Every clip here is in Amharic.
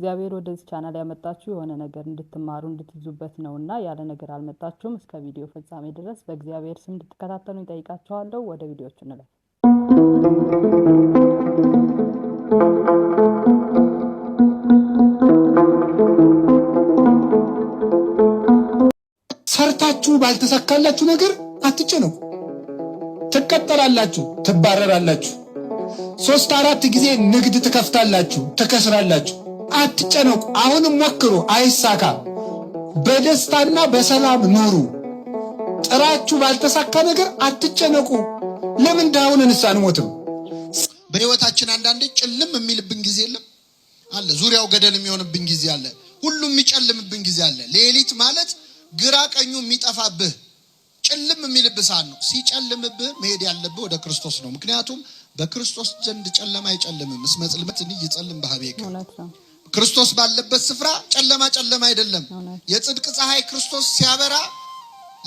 እግዚአብሔር ወደዚህ ቻናል ያመጣችሁ የሆነ ነገር እንድትማሩ እንድትይዙበት ነውና ያለ ነገር አልመጣችሁም። እስከ ቪዲዮ ፍጻሜ ድረስ በእግዚአብሔር ስም እንድትከታተሉኝ ጠይቃችኋለሁ። ወደ ቪዲዮቹ እንለፍ። ሰርታችሁ ባልተሳካላችሁ ነገር አትጨነቁ። ትቀጠራላችሁ፣ ትባረራላችሁ። 3-4 ጊዜ ንግድ ትከፍታላችሁ፣ ትከስራላችሁ። አትጨነቁ። አሁንም ሞክሩ፣ አይሳካ። በደስታና በሰላም ኑሩ። ጥራችሁ ባልተሳካ ነገር አትጨነቁ። ለምን ዳውን እንሳንሞትም? በህይወታችን አንዳንዴ ጭልም የሚልብን ጊዜ የለም አለ። ዙሪያው ገደል የሚሆንብን ጊዜ አለ። ሁሉም የሚጨልምብን ጊዜ አለ። ሌሊት ማለት ግራ ቀኙ የሚጠፋብህ ጭልም የሚልብህ ሰዓት ነው። ሲጨልምብህ መሄድ ያለብህ ወደ ክርስቶስ ነው። ምክንያቱም በክርስቶስ ዘንድ ጨለማ አይጨልምም። እስመ ጽልመት ይጸልም በኀቤከ። ክርስቶስ ባለበት ስፍራ ጨለማ ጨለማ አይደለም። የጽድቅ ፀሐይ ክርስቶስ ሲያበራ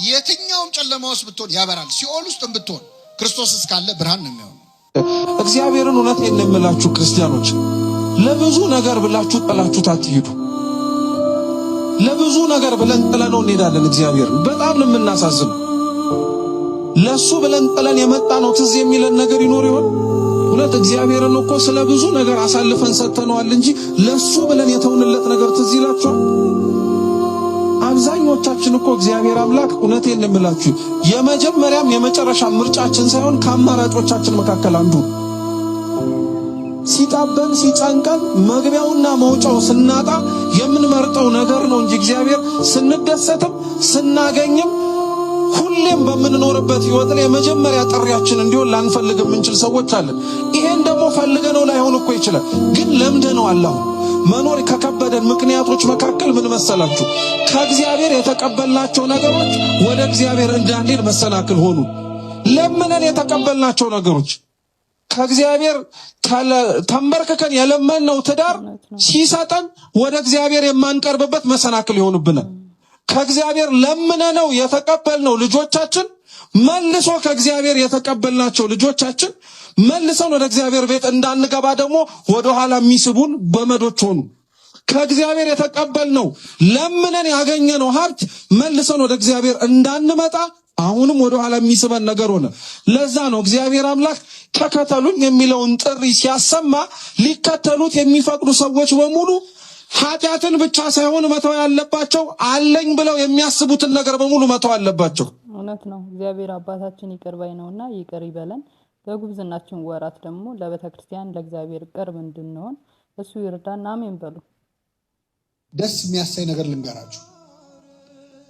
የትኛውም ጨለማ ውስጥ ብትሆን ያበራል። ሲኦል ውስጥ ብትሆን ክርስቶስ እስካለ ብርሃን ነው የሚሆነው። እግዚአብሔርን እውነቴን ነው የምላችሁ ክርስቲያኖች፣ ለብዙ ነገር ብላችሁ ጥላችሁት አትሂዱ። ለብዙ ነገር ብለን ጥለነው እንሄዳለን። እግዚአብሔርን በጣም ነው የምናሳዝነው። ለሱ ብለን ጥለን የመጣ ነው ትዝ የሚለን ነገር ይኖር ይሆን? ሁለት እግዚአብሔርን እኮ ስለ ብዙ ነገር አሳልፈን ሰጥተነዋል እንጂ ለሱ ብለን የተውንለት ነገር ትዝ ይላችኋል? አብዛኞቻችን እኮ እግዚአብሔር አምላክ እውነቴን ነው የምላችሁ የመጀመሪያም የመጨረሻ ምርጫችን ሳይሆን ከአማራጮቻችን መካከል አንዱ። ሲጣበን ሲጨንቀን መግቢያውና መውጫው ስናጣ የምንመርጠው ነገር ነው እንጂ እግዚአብሔር ስንደሰትም ስናገኝም ሁሌም በምንኖርበት ህይወት ላይ የመጀመሪያ ጥሪያችን እንዲሆን ላንፈልግ የምንችል ሰዎች አለን። ይሄን ደግሞ ፈልገነው ላይሆን እኮ ይችላል፣ ግን ለምደነው አላሁ መኖር ከከበደን ምክንያቶች መካከል ምን መሰላችሁ? ከእግዚአብሔር የተቀበልናቸው ነገሮች ወደ እግዚአብሔር እንዳንሄድ መሰናክል ሆኑ። ለምነን የተቀበልናቸው ነገሮች ከእግዚአብሔር ተንበርክከን የለመንነው ትዳር ሲሰጠን ወደ እግዚአብሔር የማንቀርብበት መሰናክል ይሆንብናል። ከእግዚአብሔር ለምነነው የተቀበልነው ልጆቻችን መልሶ ከእግዚአብሔር የተቀበልናቸው ልጆቻችን መልሰን ወደ እግዚአብሔር ቤት እንዳንገባ ደግሞ ወደ ኋላ የሚስቡን ገመዶች ሆኑ። ከእግዚአብሔር የተቀበልነው ለምነን ያገኘነው ሀብት መልሰን ወደ እግዚአብሔር እንዳንመጣ አሁንም ወደ ኋላ የሚስበን ነገር ሆነ። ለዛ ነው እግዚአብሔር አምላክ ተከተሉኝ የሚለውን ጥሪ ሲያሰማ ሊከተሉት የሚፈቅዱ ሰዎች በሙሉ ኃጢአትን ብቻ ሳይሆን መተው ያለባቸው አለኝ ብለው የሚያስቡትን ነገር በሙሉ መተው አለባቸው። እውነት ነው። እግዚአብሔር አባታችን ይቅር ባይ ነውና ይቅር ይበለን። በጉብዝናችን ወራት ደግሞ ለቤተክርስቲያን ለእግዚአብሔር ቅርብ እንድንሆን እሱ ይርዳና አሜን በሉ። ደስ የሚያሳይ ነገር ልንገራችሁ።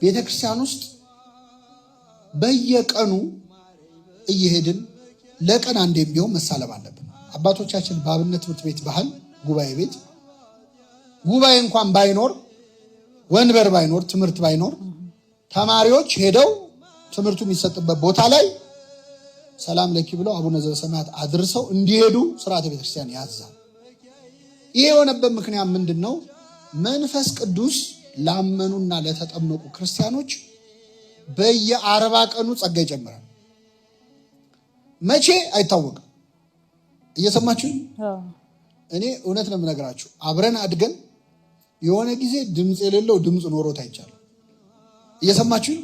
ቤተክርስቲያን ውስጥ በየቀኑ እየሄድን ለቀን አንዴም ቢሆን መሳለም አለብን። አባቶቻችን በአብነት ትምህርት ቤት ባህል ጉባኤ ቤት ጉባኤ እንኳን ባይኖር ወንበር ባይኖር ትምህርት ባይኖር ተማሪዎች ሄደው ትምህርቱ የሚሰጥበት ቦታ ላይ ሰላም ለኪ ብለው አቡነ ዘበሰማያት አድርሰው እንዲሄዱ ስርዓተ ቤተክርስቲያን ያዛል። ይሄ የሆነበት ምክንያት ምንድነው? መንፈስ ቅዱስ ላመኑና ለተጠመቁ ክርስቲያኖች በየ40 ቀኑ ጸጋ ይጨምራል። መቼ አይታወቅም። እየሰማችሁ? እኔ እውነት ነው የምነግራችሁ። አብረን አድገን የሆነ ጊዜ ድምፅ የሌለው ድምፅ ኖሮት አይቻልም። እየሰማችሁ?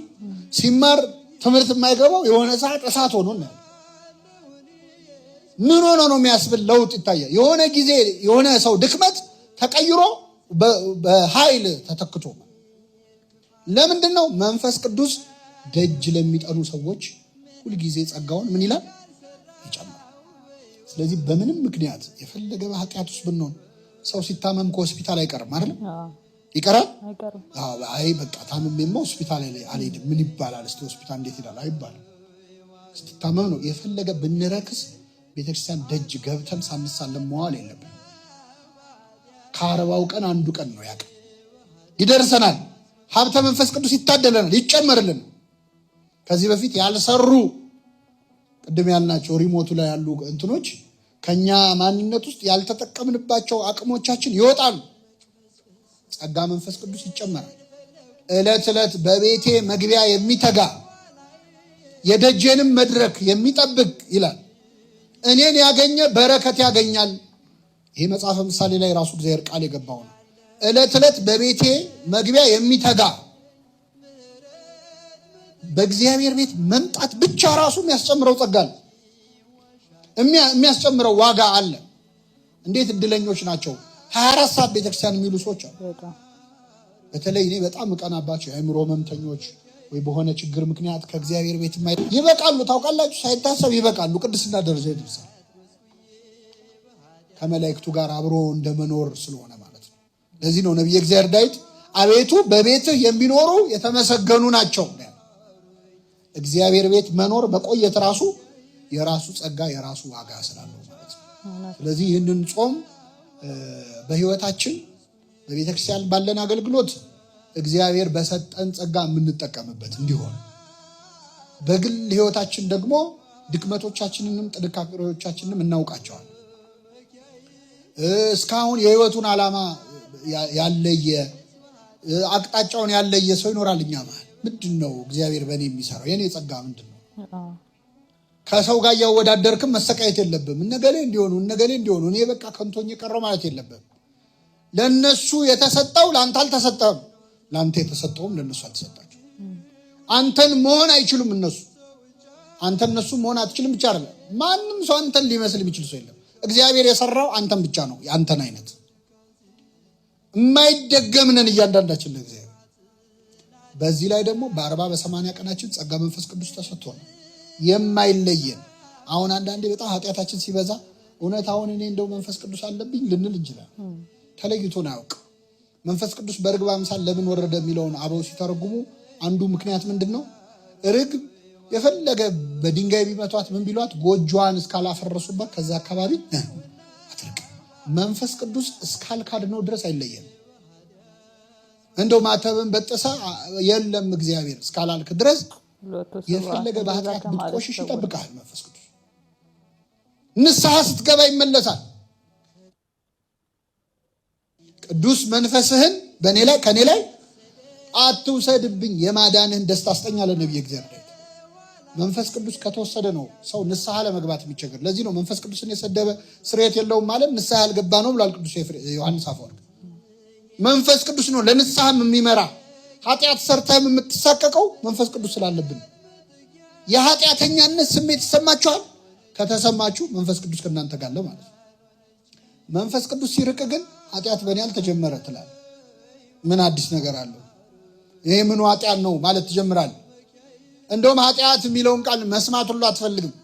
ሲማር ትምህርት የማይገባው የሆነ ሰዓት እሳት ሆኖ ነው። ምን ሆኖ ነው የሚያስብል ለውጥ ይታያል። የሆነ ጊዜ የሆነ ሰው ድክመት ተቀይሮ በኃይል ተተክቶ። ለምንድን ነው? መንፈስ ቅዱስ ደጅ ለሚጠኑ ሰዎች ሁልጊዜ ጸጋውን ምን ይላል? ይጨምራል። ስለዚህ በምንም ምክንያት የፈለገ በኃጢአት ውስጥ ብንሆን ሰው ሲታመም ከሆስፒታል አይቀርም አይደል? ይቀራል? አይ በቃ ታመምማ ሆስፒታል ላይ አልሄድም ምን ይባላል? እስቲ ሆስፒታል እንዴት ይላል አይባልም። ስትታመም ነው። የፈለገ ብንረክስ ቤተክርስቲያን ደጅ ገብተን ሳንሳለም መዋል የለብንም። ከ40 ቀን አንዱ ቀን ነው ያቀ ይደርሰናል። ሀብተ መንፈስ ቅዱስ ይታደለናል፣ ይጨመርልናል። ከዚህ በፊት ያልሰሩ ቅድም ያልናቸው ሪሞቱ ላይ ያሉ እንትኖች ከኛ ማንነት ውስጥ ያልተጠቀምንባቸው አቅሞቻችን ይወጣሉ። ጸጋ መንፈስ ቅዱስ ይጨመራል። ዕለት ዕለት በቤቴ መግቢያ የሚተጋ የደጄንም መድረክ የሚጠብቅ ይላል እኔን ያገኘ በረከት ያገኛል። ይሄ መጽሐፈ ምሳሌ ላይ ራሱ እግዚአብሔር ቃል የገባው ነው። ዕለት ዕለት በቤቴ መግቢያ የሚተጋ በእግዚአብሔር ቤት መምጣት ብቻ ራሱ የሚያስጨምረው ጸጋ አለ፣ የሚያስጨምረው ዋጋ አለ። እንዴት እድለኞች ናቸው 24 ሰዓት ቤተክርስቲያን የሚሉ ሰዎች አሉ። በተለይ እኔ በጣም እቀናባቸው የአእምሮ ህመምተኞች ወይ በሆነ ችግር ምክንያት ከእግዚአብሔር ቤት ይበቃሉ። ታውቃላችሁ፣ ሳይታሰብ ይበቃሉ፣ ቅድስና ደረጃ ይደርሳል። ከመላእክቱ ጋር አብሮ እንደመኖር ስለሆነ ማለት ነው። ለዚህ ነው ነቢየ እግዚአብሔር ዳዊት አቤቱ በቤትህ የሚኖሩ የተመሰገኑ ናቸው። እግዚአብሔር ቤት መኖር መቆየት ራሱ የራሱ ጸጋ የራሱ ዋጋ ስላለው ማለት ነው። ስለዚህ ይህንን ጾም በህይወታችን በቤተክርስቲያን ባለን አገልግሎት እግዚአብሔር በሰጠን ጸጋ የምንጠቀምበት እንዲሆን፣ በግል ህይወታችን ደግሞ ድክመቶቻችንንም ጥንካሬዎቻችንንም እናውቃቸዋለን። እስካሁን የህይወቱን ዓላማ ያለየ አቅጣጫውን ያለየ ሰው ይኖራል እኛ መሃል። ምንድነው እግዚአብሔር በእኔ የሚሰራው? የኔ ጸጋ ምንድነው? ከሰው ጋር ያወዳደርክም መሰቃየት የለብም። እነገሌ እንዲሆኑ እኔ በቃ ከንቶኝ ቀረው ማለት የለብም። ለነሱ የተሰጠው ለአንተ አልተሰጠም፣ ለአንተ የተሰጠውም ለነሱ አልተሰጣቸው። አንተን መሆን አይችሉም እነሱ፣ አንተ እነሱ መሆን አትችልም ብቻ አይደለም። ማንም ሰው አንተን ሊመስል የሚችል ሰው የለም። እግዚአብሔር የሰራው አንተን ብቻ ነው፣ የአንተን አይነት የማይደገምነን እያንዳንዳችን ለእግዚአብሔር። በዚህ ላይ ደግሞ በ40 በ80 ቀናችን ጸጋ መንፈስ ቅዱስ ተሰጥቶናል የማይለየን። አሁን አንዳንዴ በጣም ኃጢአታችን ሲበዛ እውነት አሁን እኔ እንደው መንፈስ ቅዱስ አለብኝ ልንል እንችላለን። ተለይቶን አያውቅ። መንፈስ ቅዱስ በርግብ አምሳል ለምን ወረደ የሚለውን አበው ሲተረጉሙ አንዱ ምክንያት ምንድነው? ርግብ የፈለገ በድንጋይ ቢመቷት ምን ቢሏት ጎጆዋን እስካላፈረሱባት ከዛ አካባቢ አትርቅም። መንፈስ ቅዱስ እስካልካድነው ድረስ አይለየንም። እንደው ማተብን በጥሳ የለም እግዚአብሔር እስካላልክ ድረስ የፈለገ በኃጢአት ብትቆሽሽ ይጠብቃል። መንፈስ ቅዱስ ንስሐ ስትገባ ይመለሳል። ቅዱስ መንፈስህን በእኔ ላይ ከኔ ላይ አትውሰድብኝ፣ የማዳንህን ደስታ አስጠኝ አለ ነቢየ እግዚአብሔር። መንፈስ ቅዱስ ከተወሰደ ነው ሰው ንስሐ ለመግባት የሚቸገር። ለዚህ ነው መንፈስ ቅዱስን የሰደበ ስርየት የለውም ማለት ንስሐ ያልገባ ነው ብሏል ቅዱስ ዮሐንስ አፈወርቅ። መንፈስ ቅዱስ ነው ለንስሐም የሚመራ። ኃጢአት ሰርተህም የምትሳቀቀው መንፈስ ቅዱስ ስላለብን። የኃጢአተኛነት ስሜት ይሰማችኋል? ከተሰማችሁ መንፈስ ቅዱስ ከእናንተ ጋር አለ ማለት ነው። መንፈስ ቅዱስ ሲርቅ ግን ኃጢአት በእኔ አልተጀመረ ትላለህ። ምን አዲስ ነገር አለው? ይሄ ምኑ ኃጢአት ነው ማለት ትጀምራለህ። እንደውም ኃጢአት የሚለውን ቃል መስማት ሁሉ አትፈልግም፣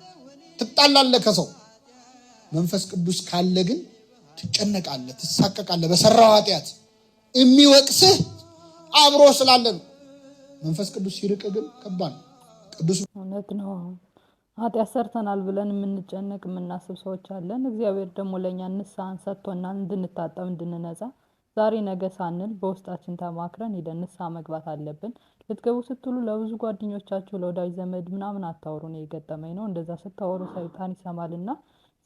ትጣላለህ ከሰው። መንፈስ ቅዱስ ካለ ግን ትጨነቃለህ፣ ትሳቀቃለህ። በሰራው ኃጢአት የሚወቅስህ አብሮ ስላለ ነው። መንፈስ ቅዱስ ሲርቅ ግን ከባድ ነው። ቅዱስ እውነት ነው። ኃጢአት ሰርተናል ብለን የምንጨነቅ የምናስብ ሰዎች አለን። እግዚአብሔር ደግሞ ለእኛ ንስሐን ሰጥቶናል እንድንታጠብ እንድንነጻ። ዛሬ ነገ ሳንል በውስጣችን ተማክረን ሄደን ንስሐ መግባት አለብን። ልትገቡ ስትሉ ለብዙ ጓደኞቻችሁ ለወዳጅ ዘመድ ምናምን አታወሩ። ነው የገጠመኝ ነው። እንደዛ ስታወሩ ሰይጣን ይሰማልና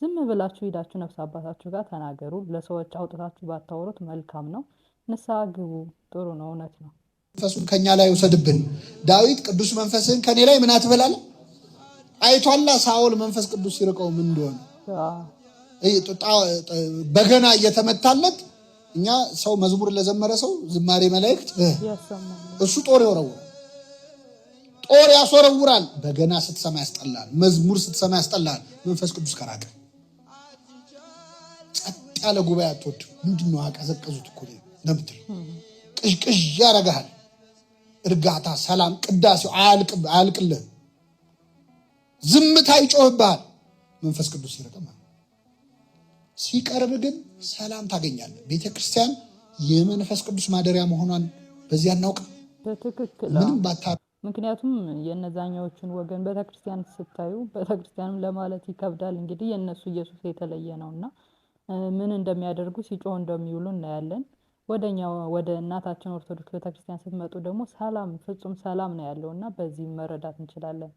ዝም ብላችሁ ሄዳችሁ ነፍስ አባታችሁ ጋር ተናገሩ። ለሰዎች አውጥታችሁ ባታወሩት መልካም ነው። ንስሐ ግቡ። ጥሩ ነው። እውነት ነው። መንፈሱን ከኛ ላይ ውሰድብን። ዳዊት ቅዱስ መንፈስህን ከኔ ላይ ምን አትበላለ አይቷላ። ሳኦል መንፈስ ቅዱስ ሲርቀው ምን እንደሆነ በገና እየተመታለት እኛ ሰው መዝሙር ለዘመረ ሰው ዝማሬ መላእክት እሱ ጦር ይወረውራል፣ ጦር ያስወረውራል። በገና ስትሰማ ያስጠላል፣ መዝሙር ስትሰማ ያስጠላል። መንፈስ ቅዱስ ከራቀ ጸጥ ያለ ጉባኤ አትወድ። ምንድነው አቀዘቀዙት እኮ ነብትል ቅዥቅዥ ያረጋል። እርጋታ፣ ሰላም፣ ቅዳሴው አያልቅልህ። ዝምታ ይጮህብሃል። መንፈስ ቅዱስ ሲርቀማ ሲቀርብ ግን ሰላም ታገኛለህ። ቤተክርስቲያን የመንፈስ ቅዱስ ማደሪያ መሆኗን በዚያ እናውቅ በትክክል። ምንም ባታ ምክንያቱም የነዛኛዎቹን ወገን ቤተክርስቲያን ስታዩ ቤተክርስቲያንም ለማለት ይከብዳል። እንግዲህ የነሱ ኢየሱስ የተለየ ነውና ምን እንደሚያደርጉ ሲጮህ እንደሚውሉ እናያለን። ወደ እናታችን ኦርቶዶክስ ቤተክርስቲያን ስትመጡ ደግሞ ሰላም፣ ፍጹም ሰላም ነው ያለውና በዚህ መረዳት እንችላለን።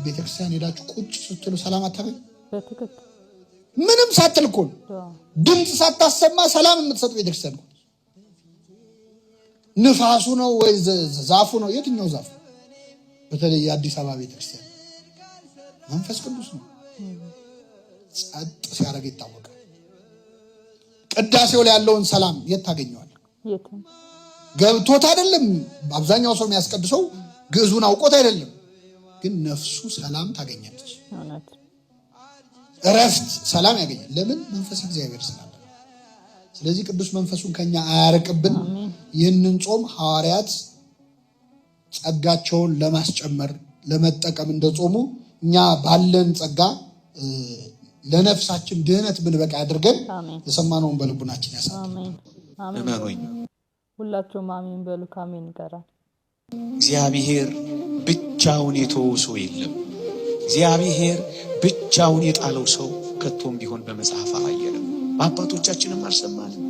ቤተክርስቲያን ሄዳችሁ ቁጭ ስትሉ ሰላም አታገኙ። በትክክል ምንም ሳትል እኮ ድምፅ ሳታሰማ ሰላም የምትሰጥ ቤተክርስቲያን ነው። ንፋሱ ነው ወይ ዛፉ ነው? የትኛው ዛፍ? በተለይ የአዲስ አበባ ቤተክርስቲያን መንፈስ ቅዱስ ነው። ጸጥ ሲያደርግ ይታወቃል። ቅዳሴው ላይ ያለውን ሰላም የት ታገኘዋለህ? ገብቶት አይደለም። አብዛኛው ሰው የሚያስቀድሰው ግዕዙን አውቆት አይደለም፣ ግን ነፍሱ ሰላም ታገኛለች። እረፍት፣ ሰላም ያገኛል። ለምን? መንፈስ እግዚአብሔር ስላለ። ስለዚህ ቅዱስ መንፈሱን ከኛ አያርቅብን። ይህንን ጾም ሐዋርያት ጸጋቸውን ለማስጨመር ለመጠቀም እንደጾሙ እኛ ባለን ጸጋ ለነፍሳችን ድህነት ብንበቃ አድርገን የሰማነውን በልቡናችን ያሳድር። አሜን። ሁላችሁም አሜን በሉ። ካሜን ይቀራል። እግዚአብሔር ብቻውን የተወው ሰው የለም። እግዚአብሔር ብቻውን የጣለው ሰው ከቶም ቢሆን በመጽሐፍ አላየንም፣ በአባቶቻችንም አልሰማንም።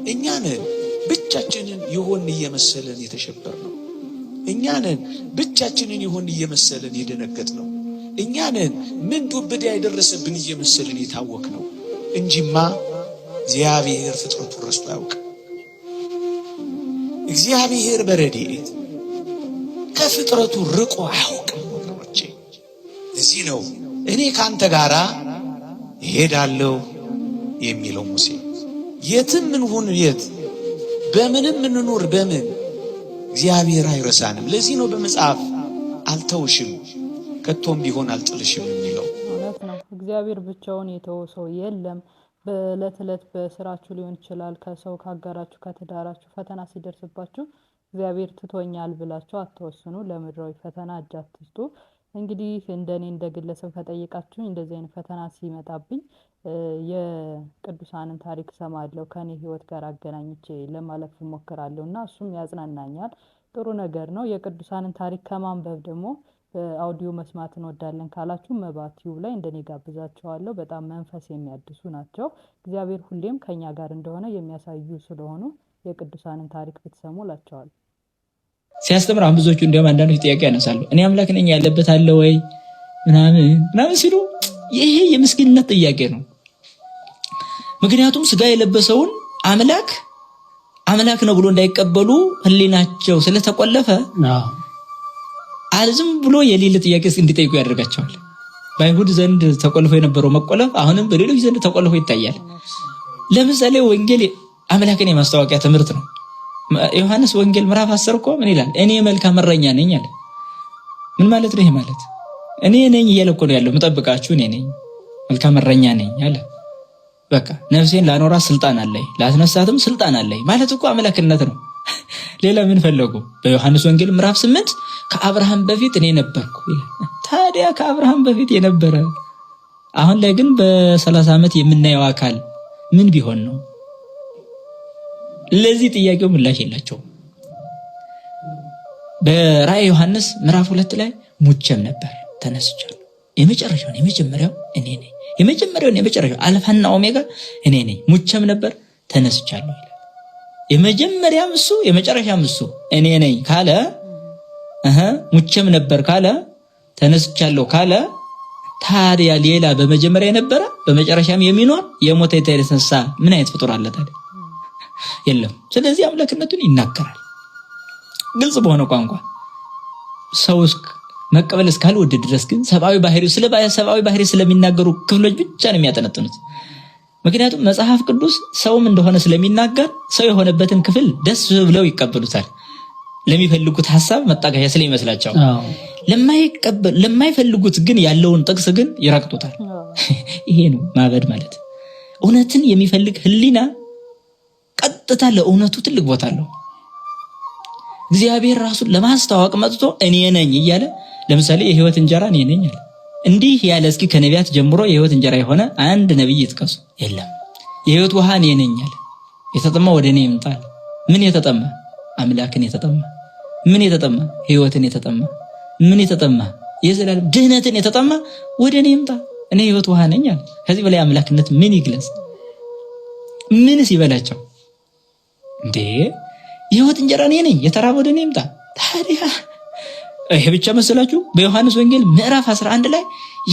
እኛን ብቻችንን ይሆን እየመሰለን የተሸበርነው፣ እኛንን ብቻችንን ይሆን እየመሰለን የደነገጥነው፣ እኛንን ምን ዱብዳ የደረሰብን እየመሰለን የታወክነው እንጂማ እግዚአብሔር ፍጥረቱን ረስቶ አያውቅም። እግዚአብሔር በረድኤት ከፍጥረቱ ርቆ አያውቅም ወገኖቼ። እዚህ ነው እኔ ካንተ ጋራ እሄዳለሁ የሚለው ሙሴ። የትም እንሁን የት፣ በምንም እንኑር በምን፣ እግዚአብሔር አይረሳንም። ለዚህ ነው በመጽሐፍ አልተውሽም ከቶም ቢሆን አልጥልሽም የሚለው። እውነት ነው። እግዚአብሔር ብቻውን የተወው ሰው የለም። በዕለት ዕለት በስራችሁ ሊሆን ይችላል፣ ከሰው ካጋራችሁ ከትዳራችሁ ፈተና ሲደርስባችሁ እግዚአብሔር ትቶኛል ብላችሁ አትወስኑ። ለምድራዊ ፈተና እጅ አትስጡ። እንግዲህ እንደኔ እንደ ግለሰብ ከጠየቃችሁ እንደዚህ አይነት ፈተና ሲመጣብኝ የቅዱሳንን ታሪክ ሰማለሁ፣ ከኔ ህይወት ጋር አገናኝቼ ለማለፍ እሞክራለሁ እና እሱም ያጽናናኛል። ጥሩ ነገር ነው። የቅዱሳንን ታሪክ ከማንበብ ደግሞ በአውዲዮ መስማት እንወዳለን ካላችሁ መባ ቲዩብ ላይ እንደኔ ጋብዛቸዋለሁ። በጣም መንፈስ የሚያድሱ ናቸው። እግዚአብሔር ሁሌም ከኛ ጋር እንደሆነ የሚያሳዩ ስለሆኑ የቅዱሳንን ታሪክ ብትሰሙ እላቸዋለሁ። ሲያስተምር አሁን ብዙዎቹ እንዲያውም አንዳንዶች ጥያቄ ያነሳሉ። እኔ አምላክ ነኝ ያለበት አለ ወይ ምናምን ሲሉ ይሄ የምስኪንነት ጥያቄ ነው። ምክንያቱም ስጋ የለበሰውን አምላክ ነው ብሎ እንዳይቀበሉ ህሊናቸው ስለተቆለፈ አልዝም ብሎ የሌለ ጥያቄ እንዲጠይቁ ያደርጋቸዋል። በአይሁድ ዘንድ ተቆልፎ የነበረው መቆለፍ አሁንም በሌሎች ዘንድ ተቆልፎ ይታያል። ለምሳሌ ወንጌል አምላክን የማስታወቂያ ትምህርት ነው። ዮሐንስ ወንጌል ምዕራፍ 10 እኮ ምን ይላል? እኔ መልካም እረኛ ነኝ አለ። ምን ማለት ነው ይሄ? ማለት እኔ ነኝ እያለ እኮ ነው ያለው። መጠብቃችሁ እኔ ነኝ፣ መልካም እረኛ ነኝ አለ። በቃ ነፍሴን ላኖራ ስልጣን አለኝ፣ ላስነሳትም ስልጣን አለኝ ማለት እኮ አምላክነት ነው። ሌላ ምን ፈለጉ? በዮሐንስ ወንጌል ምዕራፍ 8 ከአብርሃም በፊት እኔ ነበርኩ ይላል። ታዲያ ከአብርሃም በፊት የነበረ አሁን ላይ ግን በ30 ዓመት የምናየው አካል ምን ቢሆን ነው? ለዚህ ጥያቄው ምላሽ የላቸውም። በራእየ ዮሐንስ ምዕራፍ 2 ላይ ሙቼም ነበር ተነስቻለሁ። የመጀመሪያው እኔ ነኝ። የመጀመሪያው አልፋና ኦሜጋ እኔ ነኝ። ሙቼም ነበር ተነስቻለሁ ይላል። የመጀመሪያም እሱ የመጨረሻም እሱ እኔ ነኝ ካለ ሙቼም ነበር ካለ ተነስቻለሁ ካለ ታዲያ ሌላ በመጀመሪያ የነበረ በመጨረሻም የሚኖር የሞተ የተነሳ ምን አይነት ፍጡር አለ ታዲያ? የለም። ስለዚህ አምላክነቱን ይናገራል ግልጽ በሆነ ቋንቋ። ሰው መቀበል እስካልወደደ ድረስ ግን ሰብአዊ ባህሪ ስለሚናገሩ ክፍሎች ብቻ ነው የሚያጠነጥኑት። ምክንያቱም መጽሐፍ ቅዱስ ሰውም እንደሆነ ስለሚናገር ሰው የሆነበትን ክፍል ደስ ብለው ይቀበሉታል። ለሚፈልጉት ሐሳብ መጣጋያ ስለሚመስላቸው፣ ለማይፈልጉት ግን ያለውን ጥቅስ ግን ይረግጡታል። ይሄ ነው ማበድ ማለት። እውነትን የሚፈልግ ህሊና ቀጥታ ለእውነቱ ትልቅ ቦታ አለው። እግዚአብሔር ራሱን ለማስተዋወቅ መጥቶ እኔ ነኝ እያለ ለምሳሌ የህይወት እንጀራ እኔ ነኝ አለ። እንዲህ ያለ እስኪ ከነቢያት ጀምሮ የህይወት እንጀራ የሆነ አንድ ነብይ ይጥቀሱ? የለም። የህይወት ውሃ እኔ ነኝ አለ። የተጠማ ወደ እኔ ይምጣል። ምን የተጠማ? አምላክን የተጠማ። ምን የተጠማ? ህይወትን የተጠማ። ምን የተጠማ? የዘላለም ድህነትን የተጠማ ወደ እኔ ይምጣ፣ እኔ የህይወት ውሃ ነኝ አለ። ከዚህ በላይ አምላክነት ምን ይግለጽ? ምንስ ይበላቸው እንዴ? የህይወት እንጀራ እኔ ነኝ፣ የተራበ ወደ እኔ ይምጣ። ታዲያ ይሄ ብቻ መሰላችሁ? በዮሐንስ ወንጌል ምዕራፍ 11 ላይ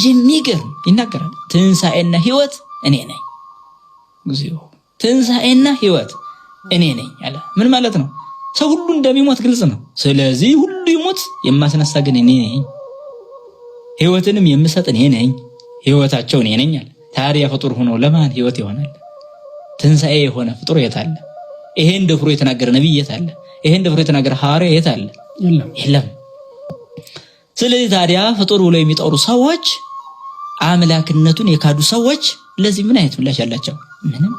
የሚገርም ይናገራል። ትንሣኤና ህይወት እኔ ነኝ። እግዚኦ! ትንሣኤና ህይወት እኔ ነኝ አለ። ምን ማለት ነው? ሰው ሁሉ እንደሚሞት ግልጽ ነው። ስለዚህ ሁሉ ይሞት፣ የማስነሳ ግን እኔ ነኝ፣ ህይወትንም የምሰጥ እኔ ነኝ፣ ህይወታቸው እኔ ነኝ አለ። ታዲያ ፍጡር ሆኖ ለማን ህይወት ይሆናል? ትንሣኤ የሆነ ፍጡር የት አለ? ይሄን ደፍሮ የተናገረ ነብይ የት አለ? ይሄን ደፍሮ የተናገረ ሐዋርያ የት አለ? የለም። ስለዚህ ታዲያ ፍጡር ብለው የሚጠሩ ሰዎች አምላክነቱን የካዱ ሰዎች ለዚህ ምን አይነት ምላሽ አላቸው? ምንም።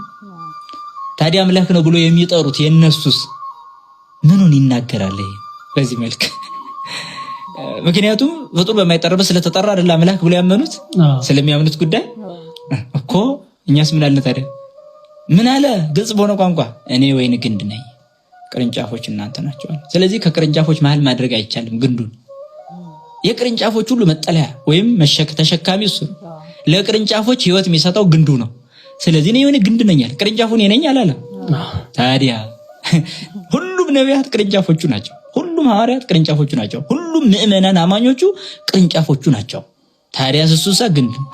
ታዲያ አምላክ ነው ብሎ የሚጠሩት የነሱስ ምኑን ይናገራል? በዚህ መልክ ምክንያቱም ፍጡር በማይጠራበት ስለተጠራ አይደል አምላክ ብሎ ያመኑት ስለሚያምኑት ጉዳይ እኮ። እኛስ ምን አለ ታዲያ? ምን አለ ግልጽ በሆነ ቋንቋ እኔ ወይን ግንድ ነኝ፣ ቅርንጫፎች እናንተ ናቸው። ስለዚህ ከቅርንጫፎች መሃል ማድረግ አይቻልም ግንዱን። የቅርንጫፎች ሁሉ መጠለያ ወይም ተሸካሚ እሱ ነው። ለቅርንጫፎች ህይወት የሚሰጠው ግንዱ ነው። ስለዚህ እኔ የሆነ ግንድ ነኝ አለ፣ ቅርንጫፉን ነኝ አላለም። ታዲያ ሁሉም ነቢያት ቅርንጫፎቹ ናቸው። ሁሉም ሐዋርያት ቅርንጫፎቹ ናቸው። ሁሉም ምእመናን አማኞቹ ቅርንጫፎቹ ናቸው። ታዲያ እሱሳ ግንድ ነው።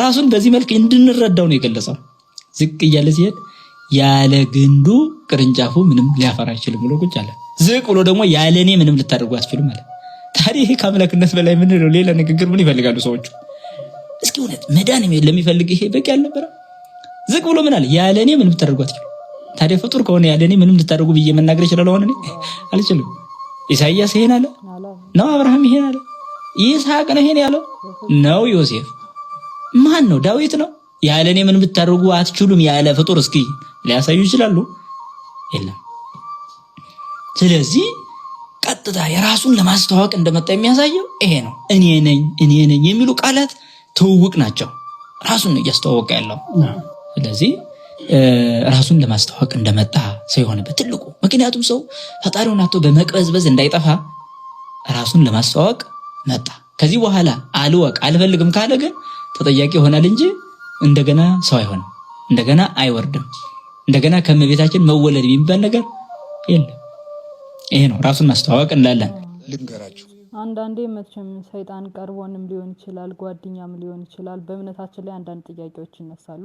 ራሱን በዚህ መልክ እንድንረዳው ነው የገለጸው። ዝቅ እያለ ሲሄድ ያለ ግንዱ ቅርንጫፉ ምንም ሊያፈራ አይችልም ብሎ ቁጭ አለ። ዝቅ ብሎ ደግሞ ያለ እኔ ምንም ልታደርጉ አትችሉም ማለት። ታዲያ ይሄ ከአምላክነት በላይ ምን ነው? ሌላ ንግግር ምን ይፈልጋሉ ሰዎቹ? እስኪ እውነት መዳን ለሚፈልግ ይሄ በቂ አልነበረ? ዝቅ ብሎ ምን አለ? ያለ እኔ ምንም ልታደርጉ አትችሉም። ታዲያ ፍጡር ከሆነ ያለ እኔ ምንም ልታደርጉ ብዬ መናገር ይችላል? ሆነ እኔ አልችልም። ኢሳይያስ ይሄን አለ ነው? አብርሃም ይሄን አለ? ይስሐቅ ነው ይሄን ያለው ነው? ዮሴፍ ማን ነው? ዳዊት ነው? ያለ እኔ ምንም ልታደርጉ አትችሉም ያለ ፍጡር እስኪ ሊያሳዩ ይችላሉ? የለም። ስለዚህ ቀጥታ የራሱን ለማስተዋወቅ እንደመጣ የሚያሳየው ይሄ ነው። እኔ ነኝ የሚሉ ቃላት ትውውቅ ናቸው። ራሱን ነው እያስተዋወቀ ያለው። ስለዚህ ራሱን ለማስተዋወቅ እንደመጣ ሰው የሆነበት ትልቁ ምክንያቱም ሰው ፈጣሪውን አጥቶ በመቅበዝበዝ እንዳይጠፋ ራሱን ለማስተዋወቅ መጣ። ከዚህ በኋላ አልወቅ አልፈልግም ካለ ግን ተጠያቂ ይሆናል እንጂ እንደገና ሰው አይሆንም፣ እንደገና አይወርድም፣ እንደገና ከመቤታችን መወለድ የሚባል ነገር የለም። ይሄ ነው ራሱን ማስተዋወቅ እንላለን። ልንገራችሁ፣ አንዳንዴ መቼም ሰይጣን ቀርቦንም ሊሆን ይችላል፣ ጓደኛም ሊሆን ይችላል። በእምነታችን ላይ አንዳንድ ጥያቄዎች ይነሳሉ።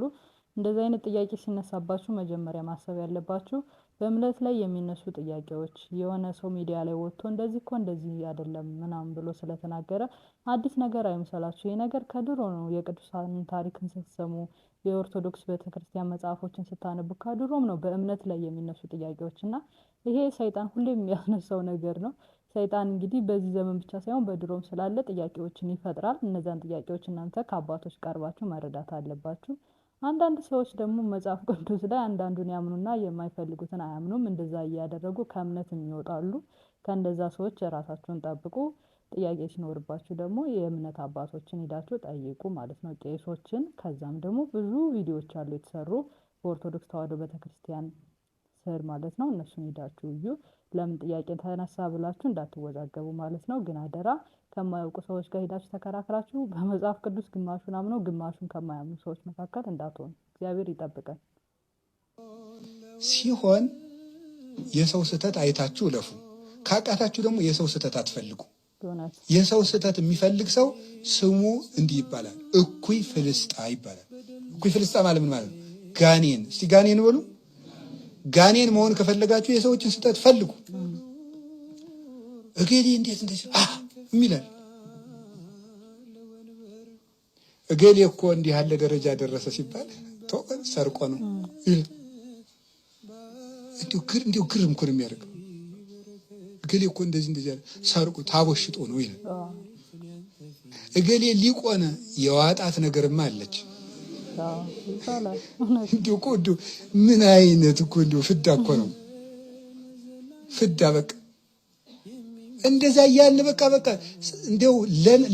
እንደዚህ አይነት ጥያቄ ሲነሳባችሁ መጀመሪያ ማሰብ ያለባችሁ በእምነት ላይ የሚነሱ ጥያቄዎች የሆነ ሰው ሚዲያ ላይ ወጥቶ እንደዚህ እኮ እንደዚህ አይደለም ምናምን ብሎ ስለተናገረ አዲስ ነገር አይምሰላችሁ። ይሄ ነገር ከድሮ ነው። የቅዱሳን ታሪክን ስትሰሙ፣ የኦርቶዶክስ ቤተክርስቲያን መጽሐፎችን ስታነቡ ከድሮም ነው በእምነት ላይ የሚነሱ ጥያቄዎች እና ይሄ ሰይጣን ሁሌም የሚያነሳው ነገር ነው። ሰይጣን እንግዲህ በዚህ ዘመን ብቻ ሳይሆን በድሮም ስላለ ጥያቄዎችን ይፈጥራል። እነዛን ጥያቄዎች እናንተ ከአባቶች ቀርባችሁ መረዳት አለባችሁ። አንዳንድ ሰዎች ደግሞ መጽሐፍ ቅዱስ ላይ አንዳንዱን ያምኑና የማይፈልጉትን አያምኑም። እንደዛ እያደረጉ ከእምነት ይወጣሉ። ከእንደዛ ሰዎች ራሳችሁን ጠብቁ። ጥያቄ ሲኖርባችሁ ደግሞ የእምነት አባቶችን ሄዳችሁ ጠይቁ ማለት ነው፣ ቄሶችን። ከዛም ደግሞ ብዙ ቪዲዮዎች አሉ የተሰሩ በኦርቶዶክስ ተዋሕዶ ቤተክርስቲያን ስር ማለት ነው። እነሱን ሄዳችሁ እዩ። ለምን ጥያቄ ተነሳ ብላችሁ እንዳትወዛገቡ ማለት ነው። ግን አደራ ከማያውቁ ሰዎች ጋር ሄዳችሁ ተከራክራችሁ በመጽሐፍ ቅዱስ ግማሹን አምነው ግማሹን ከማያምኑ ሰዎች መካከል እንዳትሆኑ። እግዚአብሔር ይጠብቀን። ሲሆን የሰው ስህተት አይታችሁ እለፉ። ካቃታችሁ ደግሞ የሰው ስህተት አትፈልጉ። የሰው ስህተት የሚፈልግ ሰው ስሙ እንዲህ ይባላል፣ እኩይ ፍልስጣ ይባላል። እኩይ ፍልስጣ ማለት ምን ማለት ነው? ጋኔን። እስቲ ጋኔን በሉ። ጋኔን መሆን ከፈለጋችሁ የሰዎችን ስህተት ፈልጉ። እገሌ እንዴት እንደዚህ የሚላል፣ እገሌ እኮ እንዲህ ያለ ደረጃ ደረሰ ሲባል ሰርቆ ነው ይላል። እንዲሁ ግርም እኮ ነው የሚያደርገው። እገሌ እኮ እንደዚህ ያለ ሰርቆ ታቦሽጦ ነው ይላል። እገሌ ሊቆነ የዋጣት ነገርማ አለች። እንዲሁ እኮ ምን አይነት እኮ እንዲሁ ፍዳ እኮ ነው ፍዳ። በቃ እንደዛ እያለ በቃ እንዲያው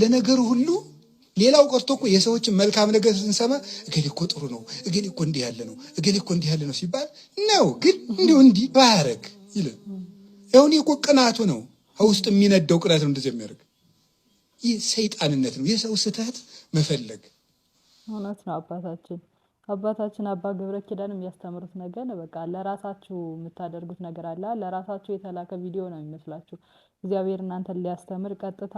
ለነገሩ ሁሉ ሌላው ቀርቶ እኮ የሰዎችን መልካም ነገር ስንሰማ እገሌ እኮ ጥሩ ነው፣ እገሌ እኮ እንዲህ ያለ ነው፣ እገሌ እኮ እንዲህ ያለ ነው ሲባል ነው። ግን እንዲሁ እንዲህ ባያረግ ይላል። ይሁን እኮ ቅናቱ ነው፣ ውስጥ የሚነደው ቅናት ነው እንደዚህ የሚያደርግ። ይህ ሰይጣንነት ነው፣ የሰው ስህተት መፈለግ። እውነት ነው። አባታችን አባ ገብረ ኪዳን የሚያስተምሩት ነገር በቃ ለራሳችሁ የምታደርጉት ነገር አለ። ለራሳችሁ የተላከ ቪዲዮ ነው የሚመስላችሁ። እግዚአብሔር እናንተን ሊያስተምር ቀጥታ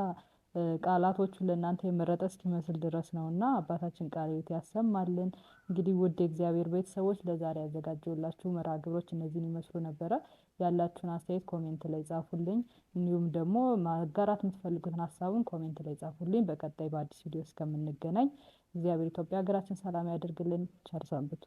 ቃላቶቹ ለእናንተ የመረጠ እስኪመስል ድረስ ነውና አባታችን ቃለ ሕይወት ያሰማልን። እንግዲህ ውድ የእግዚአብሔር ቤተሰቦች ለዛሬ ያዘጋጀሁላችሁ መርሃ ግብሮች እነዚህን ይመስሉ ነበረ። ያላችሁን አስተያየት ኮሜንት ላይ ጻፉልኝ። እንዲሁም ደግሞ ማጋራት የምትፈልጉትን ሀሳቡን ኮሜንት ላይ ጻፉልኝ። በቀጣይ በአዲስ ቪዲዮ እስከምንገናኝ እግዚአብሔር ኢትዮጵያ ሀገራችን ሰላም ያደርግልን። ቸር ሰንብቱ።